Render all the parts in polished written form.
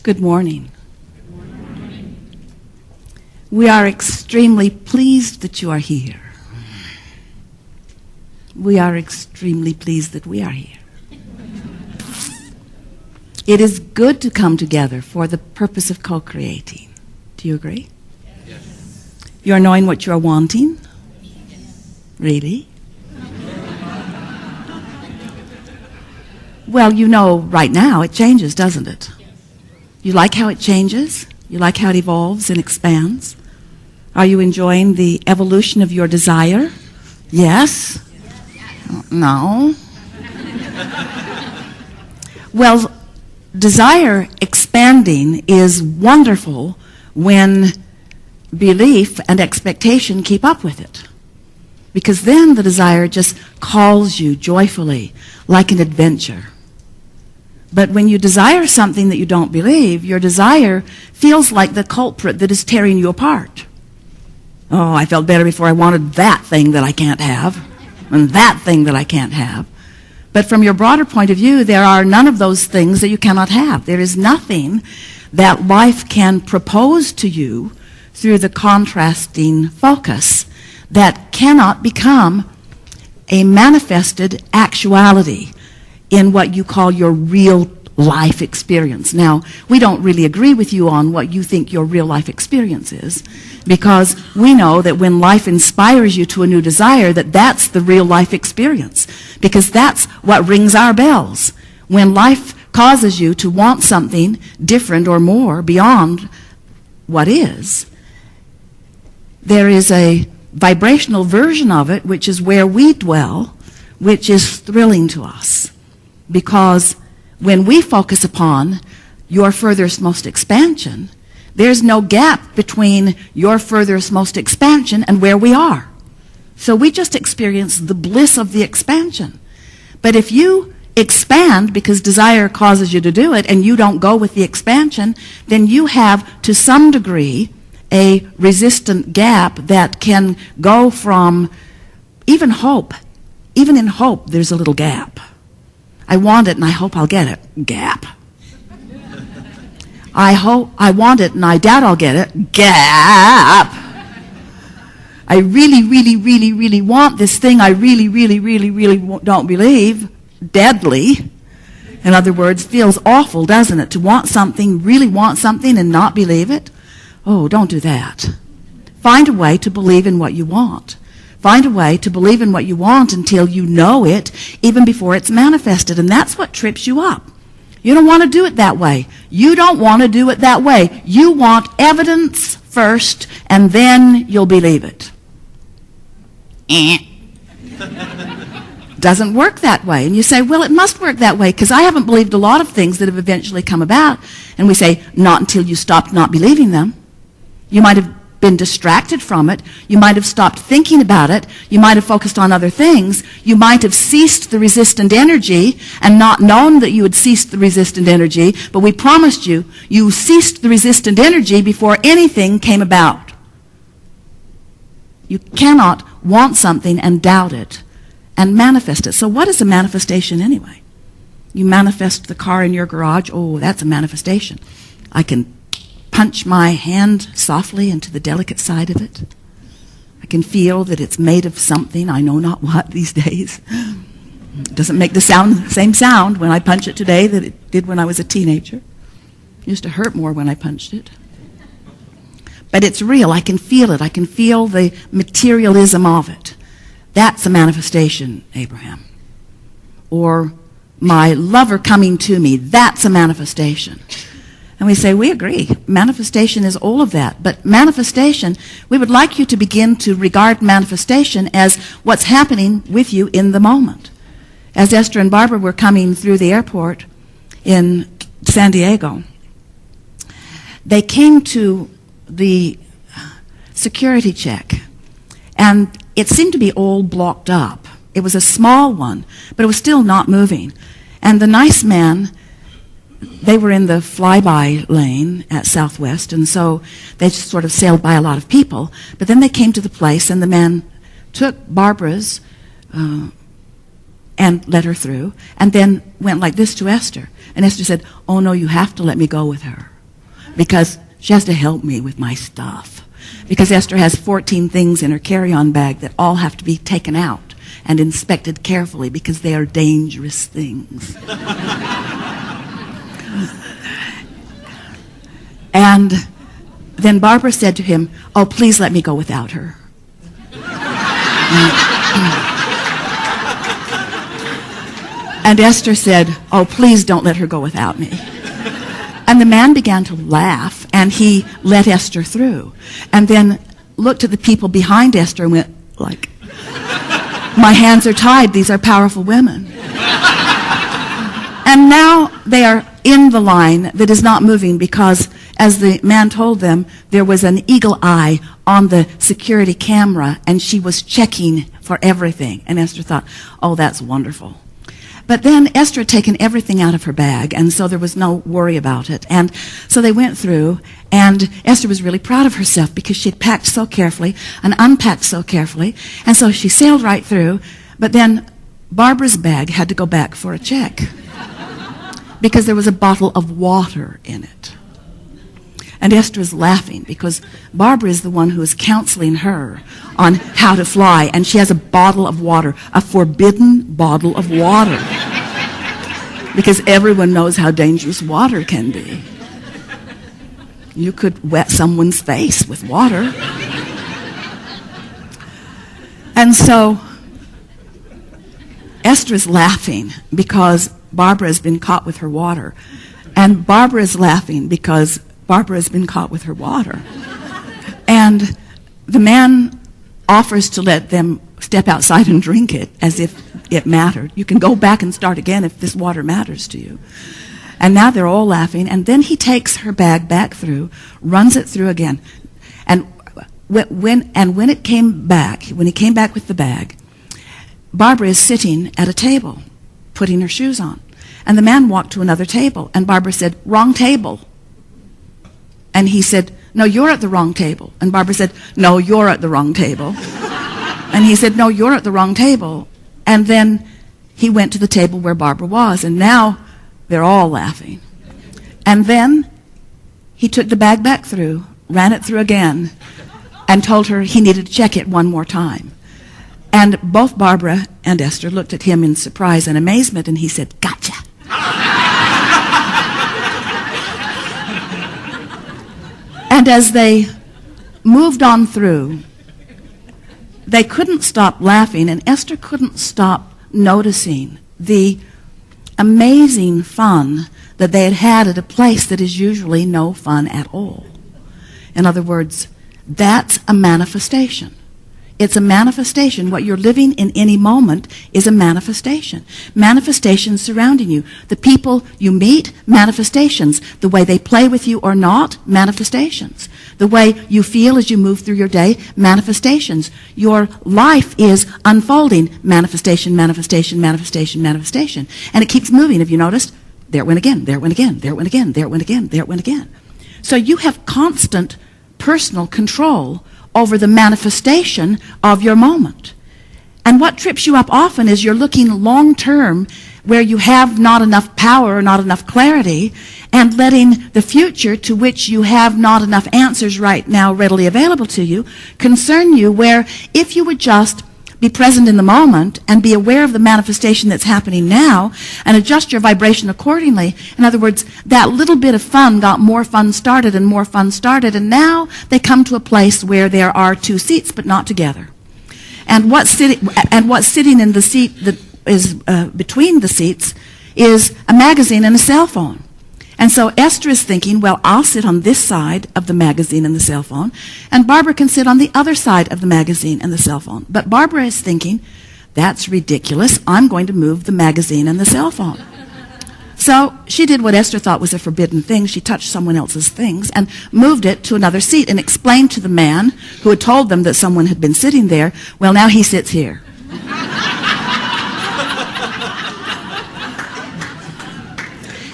Good morning. We are extremely pleased that you are here. We are extremely pleased that we are here. It is good to come together for the purpose of co-creating. Do you agree? Yes. You are knowing what you are wanting? Really? Well, you know right now it changes, doesn't it? You like how it changes? You like how it evolves and expands? Are you enjoying the evolution of your desire? Yes? No? Well, desire expanding is wonderful when belief and expectation keep up with it. Because then the desire just calls you joyfully, like an adventure. But when you desire something that you don't believe, your desire feels like the culprit that is tearing you apart. Oh, I felt better before I wanted that thing that I can't have, and that thing that I can't have. But from your broader point of view, there are none of those things that you cannot have. There is nothing that life can propose to you through the contrasting focus that cannot become a manifested actuality in what you call your real life experience. Now, we don't really agree with you on what you think your real life experience is, because we know that when life inspires you to a new desire, that that's the real life experience, because that's what rings our bells. When life causes you to want something different or more beyond what is, there is a vibrational version of it, which is where we dwell, which is thrilling to us. Because when we focus upon your furthest most expansion, there's no gap between your furthest most expansion and where we are. So we just experience the bliss of the expansion. But if you expand because desire causes you to do it and you don't go with the expansion, then you have, to some degree, a resistant gap that can go from even hope. Even in hope, there's a little gap. I want it and I hope I'll get it. Gap. I want it and I doubt I'll get it. Gap. I really, really, really, really want this thing I really, really, really, really don't believe. Deadly. In other words, feels awful, doesn't it? To want something, really want something and not believe it. Oh, don't do that. Find a way to believe in what you want. Find a way to believe in what you want until you know it, even before it's manifested. And that's what trips you up. You don't want to do it that way. You don't want to do it that way. You want evidence first, and then you'll believe it. Doesn't work that way. And you say, well, it must work that way, because I haven't believed a lot of things that have eventually come about. And we say, not until you stopped not believing them. You might have been distracted from it. You might have stopped thinking about it. You might have focused on other things. You might have ceased the resistant energy and not known that you had ceased the resistant energy, but we promised you, you ceased the resistant energy before anything came about. You cannot want something and doubt it and manifest it. So what is a manifestation anyway? You manifest the car in your garage. Oh, that's a manifestation. I can punch my hand softly into the delicate side of it. I can feel that it's made of something, I know not what these days. It doesn't make the same sound when I punch it today that it did when I was a teenager. It used to hurt more when I punched it. But it's real. I can feel it. I can feel the materialism of it. That's a manifestation, Abraham. Or my lover coming to me, that's a manifestation. And we say, we agree. Manifestation is all of that. But manifestation, we would like you to begin to regard manifestation as what's happening with you in the moment. As Esther and Barbara were coming through the airport in San Diego, they came to the security check, and it seemed to be all blocked up. It was a small one, but it was still not moving. And the nice man, they were in the flyby lane at Southwest, and so they just sort of sailed by a lot of people. But then they came to the place, and the man took Barbara's and let her through, and then went like this to Esther. And Esther said, oh, no, you have to let me go with her. because she has to help me with my stuff. Because Esther has 14 things in her carry-on bag that all have to be taken out and inspected carefully because they are dangerous things. And then Barbara said to him, "Oh, please let me go without her." And Esther said, "Oh, please don't let her go without me." And the man began to laugh, and he let Esther through. And then looked at the people behind Esther and went like, "My hands are tied. These are powerful women." And now they are in the line that is not moving because, as the man told them, there was an eagle eye on the security camera, and she was checking for everything. And Esther thought, "Oh, that's wonderful." But then Esther had taken everything out of her bag, and so there was no worry about it. And so they went through, and Esther was really proud of herself because she had packed so carefully and unpacked so carefully. And so she sailed right through. But then Barbara's bag had to go back for a check because there was a bottle of water in it. And Esther is laughing because Barbara is the one who is counseling her on how to fly, and she has a bottle of water, a forbidden bottle of water, because everyone knows how dangerous water can be. You could wet someone's face with water. And so Esther is laughing because Barbara has been caught with her water, and Barbara is laughing because Barbara has been caught with her water. And the man offers to let them step outside and drink it as if it mattered. You can go back and start again if this water matters to you. And now they're all laughing. And then he takes her bag back through, runs it through again. And when he came back with the bag, Barbara is sitting at a table, putting her shoes on. And the man walked to another table, and Barbara said, "Wrong table." And he said, "No, you're at the wrong table." And Barbara said, "No, you're at the wrong table." And he said, "No, you're at the wrong table." And then he went to the table where Barbara was, and now they're all laughing. And then he took the bag back through, ran it through again, and told her he needed to check it one more time. And both Barbara and Esther looked at him in surprise and amazement, and he said, "Gotcha." And as they moved on through, they couldn't stop laughing, and Esther couldn't stop noticing the amazing fun that they had had at a place that is usually no fun at all. In other words, that's a manifestation. It's a manifestation. What you're living in any moment is a manifestation. Manifestations surrounding you. The people you meet, manifestations. The way they play with you or not, manifestations. The way you feel as you move through your day, manifestations. Your life is unfolding. Manifestation, manifestation, manifestation, manifestation. And it keeps moving. Have you noticed? There it went again, there it went again, there it went again, there it went again, there it went again. So you have constant personal control over the manifestation of your moment. And what trips you up often is you're looking long term where you have not enough power or not enough clarity, and letting the future, to which you have not enough answers right now readily available to you, concern you, where if you would just be present in the moment and be aware of the manifestation that's happening now and adjust your vibration accordingly. In other words, that little bit of fun got more fun started, and now they come to a place where there are two seats but not together. And what's sitting in the seat that is between the seats is a magazine and a cell phone. And so Esther is thinking, well, I'll sit on this side of the magazine and the cell phone, and Barbara can sit on the other side of the magazine and the cell phone. But Barbara is thinking, that's ridiculous. I'm going to move the magazine and the cell phone. So she did what Esther thought was a forbidden thing. She touched someone else's things and moved it to another seat and explained to the man who had told them that someone had been sitting there, well, now he sits here.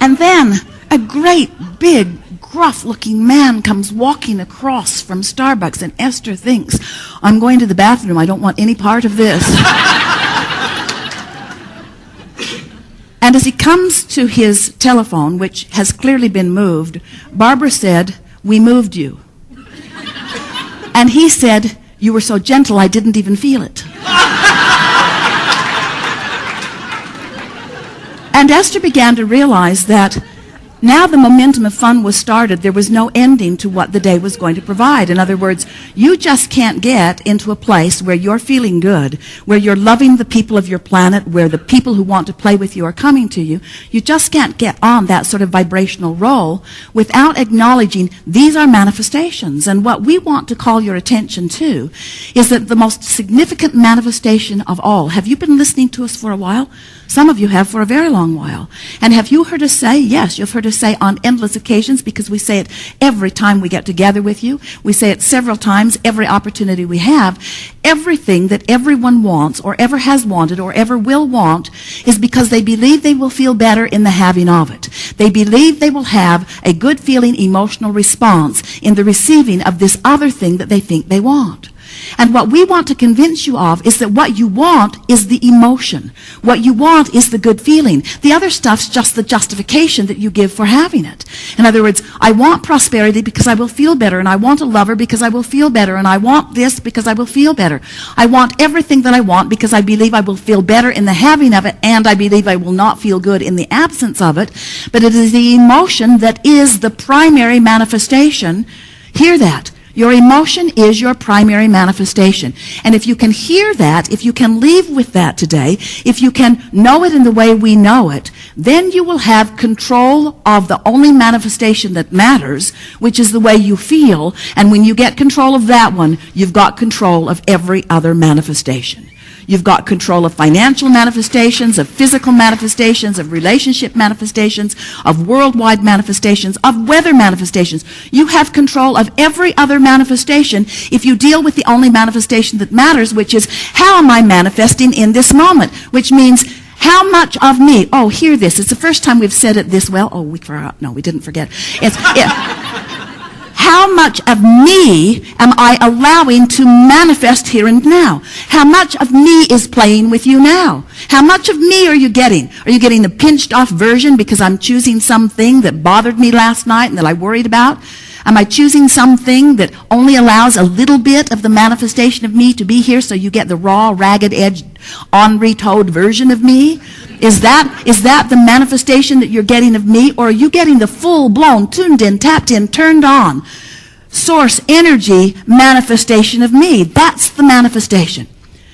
And then a great, big, gruff-looking man comes walking across from Starbucks, and Esther thinks, I'm going to the bathroom. I don't want any part of this. And as he comes to his telephone, which has clearly been moved, Barbara said, "We moved you." And he said, "You were so gentle, I didn't even feel it." And Esther began to realize that now the momentum of fun was started. There was no ending to what the day was going to provide. In other words, you just can't get into a place where you're feeling good, where you're loving the people of your planet, where the people who want to play with you are coming to you. You just can't get on that sort of vibrational roll without acknowledging these are manifestations. And what we want to call your attention to is that the most significant manifestation of all, have you been listening to us for a while? Some of you have for a very long while. And have you heard us say? Yes, you've heard us say on endless occasions, because we say it every time we get together with you. We say it several times every opportunity we have. Everything that everyone wants or ever has wanted or ever will want is because they believe they will feel better in the having of it. They believe they will have a good feeling emotional response in the receiving of this other thing that they think they want. And what we want to convince you of is that what you want is the emotion. What you want is the good feeling. The other stuff's just the justification that you give for having it. In other words, I want prosperity because I will feel better, and I want a lover because I will feel better, and I want this because I will feel better. I want everything that I want because I believe I will feel better in the having of it, and I believe I will not feel good in the absence of it. But it is the emotion that is the primary manifestation. Hear that. Your emotion is your primary manifestation. And if you can hear that, if you can leave with that today, if you can know it in the way we know it, then you will have control of the only manifestation that matters, which is the way you feel. And when you get control of that one, you've got control of every other manifestation. You've got control of financial manifestations, of physical manifestations, of relationship manifestations, of worldwide manifestations, of weather manifestations. You have control of every other manifestation if you deal with the only manifestation that matters, which is, how am I manifesting in this moment? Which means, how much of me? Oh, hear this. It's the first time we've said it this well. Oh, we forgot. No, we didn't forget. How much of me am I allowing to manifest here and now? How much of me is playing with you now? How much of me are you getting? Are you getting the pinched off version because I'm choosing something that bothered me last night and that I worried about? Am I choosing something that only allows a little bit of the manifestation of me to be here so you get the raw, ragged-edged, on-retoed version of me? Is that the manifestation that you're getting of me? Or are you getting the full-blown, tuned-in, tapped-in, turned-on, source energy manifestation of me? That's the manifestation.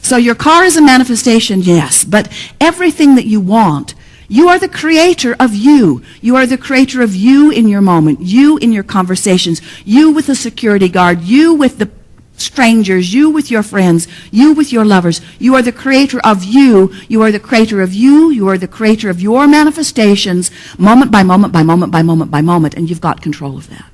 So your car is a manifestation, yes, but everything that you want, you are the creator of you. You are the creator of you in your moment, you in your conversations, you with the security guard, you with the strangers, you with your friends, you with your lovers. You are the creator of you. You are the creator of you. You are the creator of your manifestations, moment by moment by moment by moment by moment, and you've got control of that.